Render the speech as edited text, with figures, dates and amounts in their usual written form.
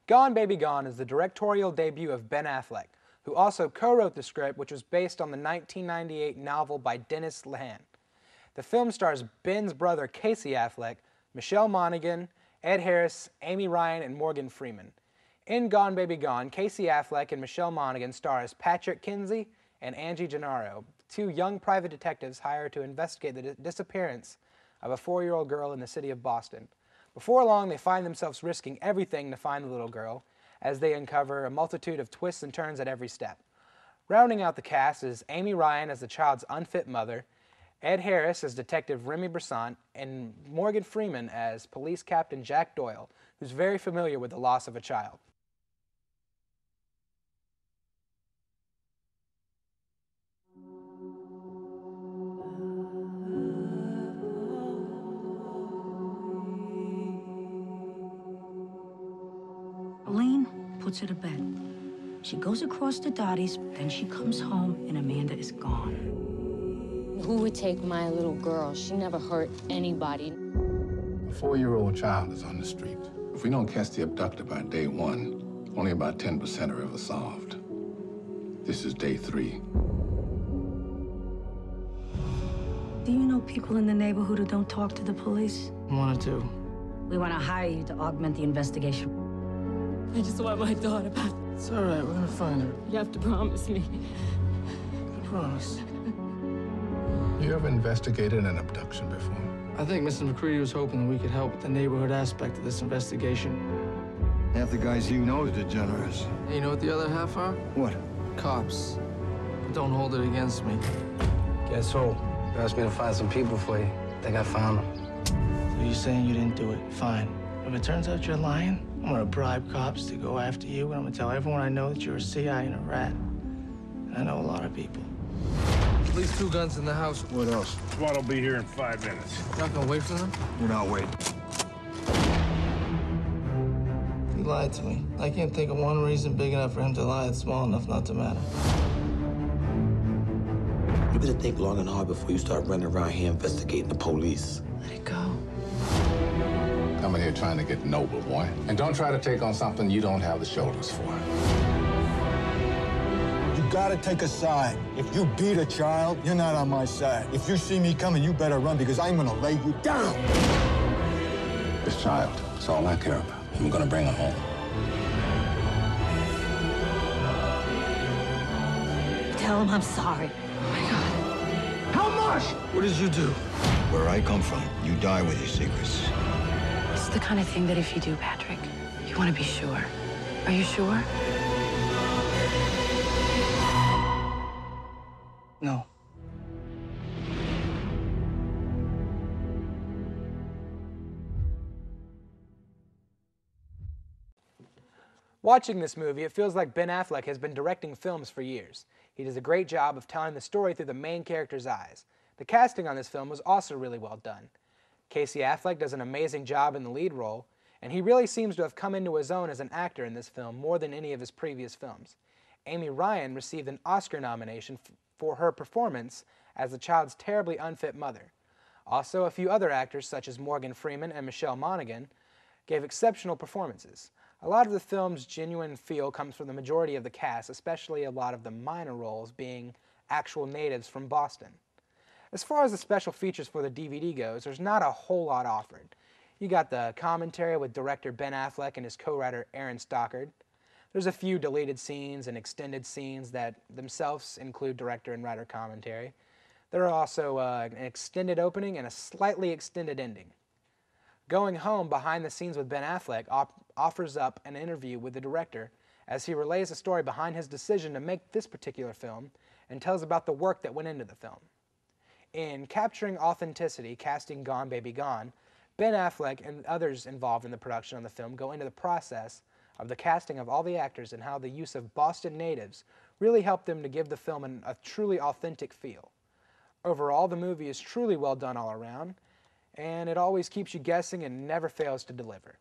Gone Baby Gone is the directorial debut of Ben Affleck, who also co-wrote the script, which was based on the 1998 novel by Dennis Lehane. The film stars Ben's brother Casey Affleck, Michelle Monaghan, Ed Harris, Amy Ryan, and Morgan Freeman. In Gone Baby Gone, Casey Affleck and Michelle Monaghan star as Patrick Kinsey and Angie Gennaro, two young private detectives hired to investigate the disappearance of a 4-year-old girl in the city of Boston. Before long, they find themselves risking everything to find the little girl, as they uncover a multitude of twists and turns at every step. Rounding out the cast is Amy Ryan as the child's unfit mother, Ed Harris as Detective Remy Brisson, and Morgan Freeman as Police Captain Jack Doyle, who's very familiar with the loss of a child. Elaine puts her to bed. She goes across to Dottie's, then she comes home and Amanda is gone. Who would take my little girl? She never hurt anybody. A 4-year-old child is on the street. If we don't catch the abductor by day 1, only about 10% are ever solved. This is day 3. Do you know people in the neighborhood who don't talk to the police? 1 or 2. We want to hire you to augment the investigation. I just want my daughter back. It's all right, we're gonna find her. You have to promise me. I promise. You ever investigated an abduction before? I think Mr. McCready was hoping that we could help with the neighborhood aspect of this investigation. Half the guys you know is degenerates. Hey, you know what the other half are? What? Cops. But don't hold it against me. Guess who? You asked me to find some people for you. I think I found them. So you're saying you didn't do it? Fine. If it turns out you're lying, I'm gonna bribe cops to go after you, and I'm gonna tell everyone I know that you're a CI and a rat. And I know a lot of people. At least 2 guns in the house. What else? SWAT will be here in 5 minutes. You're not gonna wait for them? We're not waiting. He lied to me. I can't think of one reason big enough for him to lie that's small enough not to matter. You better think long and hard before you start running around here investigating the police. Let it go. Coming here trying to get noble, boy. And don't try to take on something you don't have the shoulders for. You gotta take a side. If you beat a child, you're not on my side. If you see me coming, you better run because I'm gonna lay you down. This child, that's all I care about. I'm gonna bring her home. Tell him I'm sorry. Oh, my God. How much? What did you do? Where I come from, you die with your secrets. It's the kind of thing that if you do, Patrick, you want to be sure. Are you sure? No. Watching this movie, it feels like Ben Affleck has been directing films for years. He does a great job of telling the story through the main character's eyes. The casting on this film was also really well done. Casey Affleck does an amazing job in the lead role, and he really seems to have come into his own as an actor in this film more than any of his previous films. Amy Ryan received an Oscar nomination for her performance as the child's terribly unfit mother. Also, a few other actors, such as Morgan Freeman and Michelle Monaghan, gave exceptional performances. A lot of the film's genuine feel comes from the majority of the cast, especially a lot of the minor roles being actual natives from Boston. As far as the special features for the DVD goes, there's not a whole lot offered. You got the commentary with director Ben Affleck and his co-writer Aaron Stockard. There's a few deleted scenes and extended scenes that themselves include director and writer commentary. There are also an extended opening and a slightly extended ending. Going Home, Behind the Scenes with Ben Affleck offers up an interview with the director as he relays the story behind his decision to make this particular film and tells about the work that went into the film. In Capturing Authenticity, Casting Gone Baby Gone, Ben Affleck and others involved in the production of the film go into the process of the casting of all the actors and how the use of Boston natives really helped them to give the film a truly authentic feel. Overall, the movie is truly well done all around, and it always keeps you guessing and never fails to deliver.